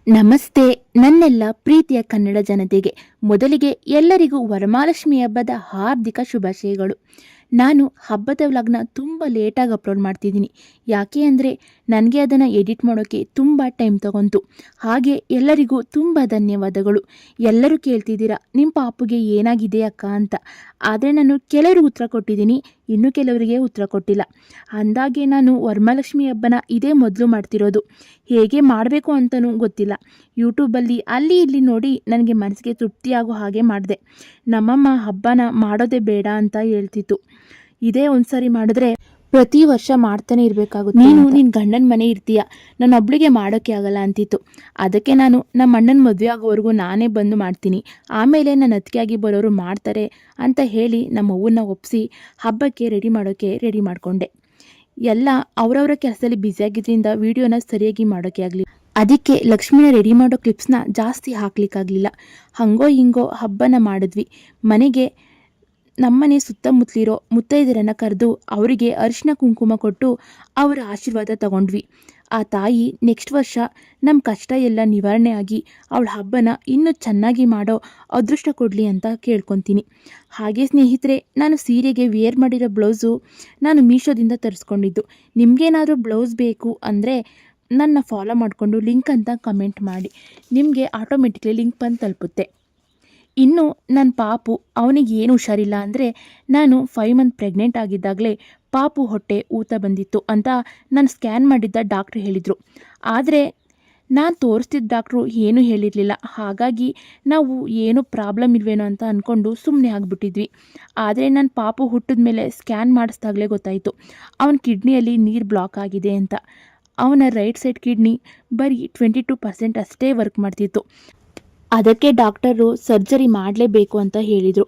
ನಮಸ್ತೆ ನನ್ನೆಲ್ಲ ಪ್ರೀತಿಯ ಕನ್ನಡ ಜನತೆಗೆ ಮೊದಲಿಗೆ ಎಲ್ಲರಿಗೂ ವರಮಹಾಲಕ್ಷ್ಮಿ ಹಬ್ಬದ ಹಾರ್ದಿಕ ಶುಭಾಶಯಗಳು. ನಾನು ಹಬ್ಬದ ವ್ಲಾಗ್ನ ತುಂಬ ಲೇಟಾಗಿ ಅಪ್ಲೋಡ್ ಮಾಡ್ತಿದ್ದೀನಿ. ಯಾಕೆ ಅಂದರೆ ನನಗೆ ಅದನ್ನು ಎಡಿಟ್ ಮಾಡೋಕ್ಕೆ ತುಂಬ ಟೈಮ್ ತಗೊಂತು. ಹಾಗೆ ಎಲ್ಲರಿಗೂ ತುಂಬ ಧನ್ಯವಾದಗಳು. ಎಲ್ಲರೂ ಕೇಳ್ತಿದ್ದೀರಾ ನಿಮ್ಮ ಪಾಪುಗೆ ಏನಾಗಿದೆ ಅಕ್ಕ ಅಂತ. ಆದರೆ ನಾನು ಕೆಲವರಿಗೆ ಉತ್ತರ ಕೊಟ್ಟಿದ್ದೀನಿ, ಇನ್ನೂ ಕೆಲವರಿಗೆ ಉತ್ತರ ಕೊಟ್ಟಿಲ್ಲ. ಅಂದಾಗೆ ನಾನು ವರಮಹಾಲಕ್ಷ್ಮಿ ಹಬ್ಬನ ಇದೇ ಮೊದಲು ಮಾಡ್ತಿರೋದು. ಹೇಗೆ ಮಾಡಬೇಕು ಅಂತಲೂ ಗೊತ್ತಿಲ್ಲ. ಯೂಟ್ಯೂಬಲ್ಲಿ ಅಲ್ಲಿ ಇಲ್ಲಿ ನೋಡಿ ನನಗೆ ಮನಸ್ಸಿಗೆ ತೃಪ್ತಿಯಾಗೋ ಹಾಗೆ ಮಾಡಿದೆ. ನಮ್ಮಮ್ಮ ಹಬ್ಬನ ಮಾಡೋದೇ ಬೇಡ ಅಂತ ಹೇಳ್ತಿತ್ತು. ಇದೇ ಒಂದ್ಸರಿ ಮಾಡಿದ್ರೆ ಪ್ರತಿ ವರ್ಷ ಮಾಡ್ತಾನೆ ಇರಬೇಕಾಗುತ್ತೆ. ನೀನು ನಿನ್ನ ಗಂಡನ ಮನೆ ಇರ್ತೀಯ, ನನ್ನ ಒಬ್ಳಿಗೆ ಮಾಡೋಕ್ಕೆ ಆಗಲ್ಲ ಅಂತಿತ್ತು. ಅದಕ್ಕೆ ನಾನು ನಮ್ಮ ಅಣ್ಣನ ಮದುವೆ ಆಗೋವರೆಗೂ ನಾನೇ ಬಂದು ಮಾಡ್ತೀನಿ, ಆಮೇಲೆ ನನ್ನ ಅತ್ತಿಗೆಯಾಗಿ ಬರೋರು ಮಾಡ್ತಾರೆ ಅಂತ ಹೇಳಿ ನಮ್ಮ ಅವ್ವನ್ನ ಒಪ್ಪಿಸಿ ಹಬ್ಬಕ್ಕೆ ರೆಡಿ ಮಾಡಿಕೊಂಡೆ. ಎಲ್ಲ ಅವರವರ ಕೆಲಸದಲ್ಲಿ ಬ್ಯುಸಿಯಾಗಿದ್ದರಿಂದ ವಿಡಿಯೋನ ಸರಿಯಾಗಿ ಮಾಡೋಕ್ಕೆ ಆಗಲಿ. ಅದಕ್ಕೆ ಲಕ್ಷ್ಮಿನ ರೆಡಿ ಮಾಡೋ ಕ್ಲಿಪ್ಸ್ನ ಜಾಸ್ತಿ ಹಾಕ್ಲಿಕ್ಕಾಗಲಿಲ್ಲ. ಹಂಗೋ ಹಿಂಗೋ ಹಬ್ಬನ ಮಾಡಿದ್ವಿ. ಮನೆಗೆ ನಮ್ಮನೆ ಸುತ್ತಮುತ್ತಲಿರೋ ಮುತ್ತೈದರನ್ನು ಕರೆದು ಅವರಿಗೆ ಅರಿಶಿನ ಕುಂಕುಮ ಕೊಟ್ಟು ಅವರ ಆಶೀರ್ವಾದ ತಗೊಂಡ್ವಿ. ಆ ತಾಯಿ ನೆಕ್ಸ್ಟ್ ವರ್ಷ ನಮ್ಮ ಕಷ್ಟ ಎಲ್ಲ ನಿವಾರಣೆ ಆಗಿ ಅವಳ ಹಬ್ಬನ ಇನ್ನೂ ಚೆನ್ನಾಗಿ ಮಾಡೋ ಅದೃಷ್ಟ ಕೊಡಲಿ ಅಂತ ಕೇಳ್ಕೊತೀನಿ. ಹಾಗೆ ಸ್ನೇಹಿತರೆ, ನಾನು ಸೀರೆಗೆ ವೇರ್ ಮಾಡಿರೋ ಬ್ಲೌಸು ನಾನು ಮೀಶೋದಿಂದ ತರಿಸ್ಕೊಂಡಿದ್ದು. ನಿಮಗೇನಾದರೂ ಬ್ಲೌಸ್ ಬೇಕು ಅಂದರೆ ನನ್ನ ಫಾಲೋ ಮಾಡಿಕೊಂಡು ಲಿಂಕ್ ಅಂತ ಕಮೆಂಟ್ ಮಾಡಿ, ನಿಮಗೆ ಆಟೋಮೆಟಿಕ್ಲಿ ಲಿಂಕ್ ಬಂದು ತಲುಪುತ್ತೆ. ಇನ್ನು ನನ್ನ ಪಾಪು ಅವನಿಗೆ ಏನು ಹುಷಾರಿಲ್ಲ ಅಂದರೆ ನಾನು 5 ಮಂತ್ ಪ್ರೆಗ್ನೆಂಟ್ ಆಗಿದ್ದಾಗಲೇ ಪಾಪು ಹೊಟ್ಟೆ ಊತ ಬಂದಿತ್ತು ಅಂತ ನಾನು ಸ್ಕ್ಯಾನ್ ಮಾಡಿದ್ದ ಡಾಕ್ಟ್ರು ಹೇಳಿದರು. ಆದರೆ ನಾನು ತೋರಿಸ್ತಿದ್ದ ಡಾಕ್ಟ್ರು ಏನೂ ಹೇಳಿರಲಿಲ್ಲ. ಹಾಗಾಗಿ ನಾವು ಏನೂ ಪ್ರಾಬ್ಲಮ್ ಇಲ್ವೇನೋ ಅಂತ ಅಂದ್ಕೊಂಡು ಸುಮ್ಮನೆ ಆಗಿಬಿಟ್ಟಿದ್ವಿ. ಆದರೆ ನನ್ನ ಪಾಪು ಹುಟ್ಟಿದ ಮೇಲೆ ಸ್ಕ್ಯಾನ್ ಮಾಡಿಸ್ದಾಗಲೇ ಗೊತ್ತಾಯಿತು ಅವನ ಕಿಡ್ನಿಯಲ್ಲಿ ನೀರು ಬ್ಲಾಕ್ ಆಗಿದೆ ಅಂತ. ಅವನ ರೈಟ್ ಸೈಡ್ ಕಿಡ್ನಿ ಬರೀ 22% ಅಷ್ಟೇ ವರ್ಕ್ ಮಾಡ್ತಿತ್ತು. ಅದಕ್ಕೆ ಡಾಕ್ಟರು ಸರ್ಜರಿ ಮಾಡಲೇಬೇಕು ಅಂತ ಹೇಳಿದರು.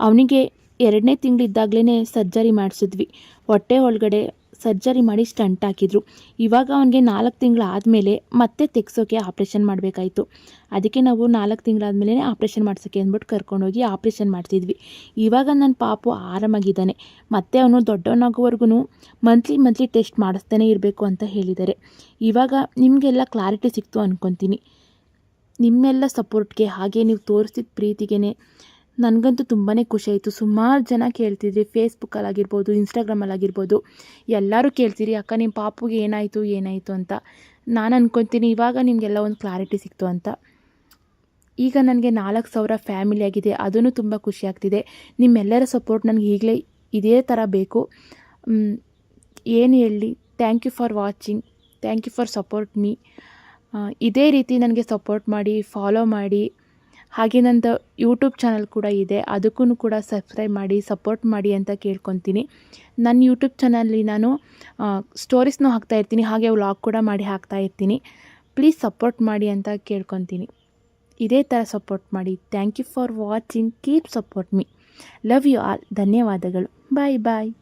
ಅವನಿಗೆ 2ನೇ ತಿಂಗಳಿದ್ದಾಗಲೇ ಸರ್ಜರಿ ಮಾಡಿಸಿದ್ವಿ. ಹೊಟ್ಟೆ ಒಳಗಡೆ ಸರ್ಜರಿ ಮಾಡಿ ಸ್ಟಂಟ್ ಹಾಕಿದ್ರು. ಇವಾಗ ಅವನಿಗೆ 4 ತಿಂಗಳಾದಮೇಲೆ ಮತ್ತೆ ತೆಗ್ಸೋಕ್ಕೆ ಆಪ್ರೇಷನ್ ಮಾಡಬೇಕಾಯಿತು. ಅದಕ್ಕೆ ನಾವು 4 ತಿಂಗಳಾದಮೇಲೆ ಆಪ್ರೇಷನ್ ಮಾಡ್ಸೋಕ್ಕೆ ಅಂದ್ಬಿಟ್ಟು ಕರ್ಕೊಂಡೋಗಿ ಆಪ್ರೇಷನ್ ಮಾಡ್ತಿದ್ವಿ. ಇವಾಗ ನನ್ನ ಪಾಪು ಆರಾಮಾಗಿದ್ದಾನೆ. ಮತ್ತು ಅವನು ದೊಡ್ಡವನಾಗೋವರೆಗೂ ಮಂತ್ಲಿ ಟೆಸ್ಟ್ ಮಾಡಿಸ್ತಾನೆ ಇರಬೇಕು ಅಂತ ಹೇಳಿದ್ದಾರೆ. ಇವಾಗ ನಿಮಗೆಲ್ಲ ಕ್ಲಾರಿಟಿ ಸಿಕ್ತು ಅಂದ್ಕೊತೀನಿ. ನಿಮ್ಮೆಲ್ಲ ಸಪೋರ್ಟ್ಗೆ ಹಾಗೆ ನೀವು ತೋರಿಸಿದ ಪ್ರೀತಿಗೆ ನನಗಂತೂ ತುಂಬಾ ಖುಷಿ ಆಯಿತು. ಸುಮಾರು ಜನ ಕೇಳ್ತಿದ್ರಿ, ಫೇಸ್ಬುಕ್ಕಲ್ಲಾಗಿರ್ಬೋದು, ಇನ್ಸ್ಟಾಗ್ರಾಮಲ್ಲಾಗಿರ್ಬೋದು, ಎಲ್ಲರೂ ಕೇಳ್ತೀರಿ ಅಕ್ಕ ನಿಮ್ಮ ಪಾಪುಗೆ ಏನಾಯಿತು ಅಂತ. ನಾನು ಅಂದ್ಕೊತೀನಿ ಇವಾಗ ನಿಮಗೆಲ್ಲ ಒಂದು ಕ್ಲಾರಿಟಿ ಸಿಕ್ತು ಅಂತ. ಈಗ ನನಗೆ 4,000 ಫ್ಯಾಮಿಲಿ ಆಗಿದೆ, ಅದೂ ತುಂಬ ಖುಷಿ ಆಗ್ತಿದೆ. ನಿಮ್ಮೆಲ್ಲರ ಸಪೋರ್ಟ್ ನನಗೆ ಈಗಲೇ ಇದೇ ಥರ ಬೇಕು. ಏನು ಹೇಳಲಿ, thank you for watching, thank you for support me. ಇದೇ ರೀತಿ ನನಗೆ ಸಪೋರ್ಟ್ ಮಾಡಿ, ಫಾಲೋ ಮಾಡಿ. ಹಾಗೆ ನಂದು ಯೂಟ್ಯೂಬ್ ಚಾನಲ್ ಕೂಡ ಇದೆ, ಅದಕ್ಕೂ ಕೂಡ ಸಬ್ಸ್ಕ್ರೈಬ್ ಮಾಡಿ, ಸಪೋರ್ಟ್ ಮಾಡಿ ಅಂತ ಕೇಳ್ಕೊತೀನಿ. ನನ್ನ ಯೂಟ್ಯೂಬ್ ಚಾನಲ್ಲಿ ನಾನು ಸ್ಟೋರೀಸ್ನೂ ಹಾಕ್ತಾಯಿರ್ತೀನಿ, ಹಾಗೆ ವ್ಲಾಗ್ ಕೂಡ ಮಾಡಿ ಹಾಕ್ತಾಯಿರ್ತೀನಿ. ಪ್ಲೀಸ್ ಸಪೋರ್ಟ್ ಮಾಡಿ ಅಂತ ಕೇಳ್ಕೊತೀನಿ. ಇದೇ ಥರ ಸಪೋರ್ಟ್ ಮಾಡಿ. Thank you for watching, keep support me. Love you all. ಧನ್ಯವಾದಗಳು. ಬಾಯ್ ಬಾಯ್.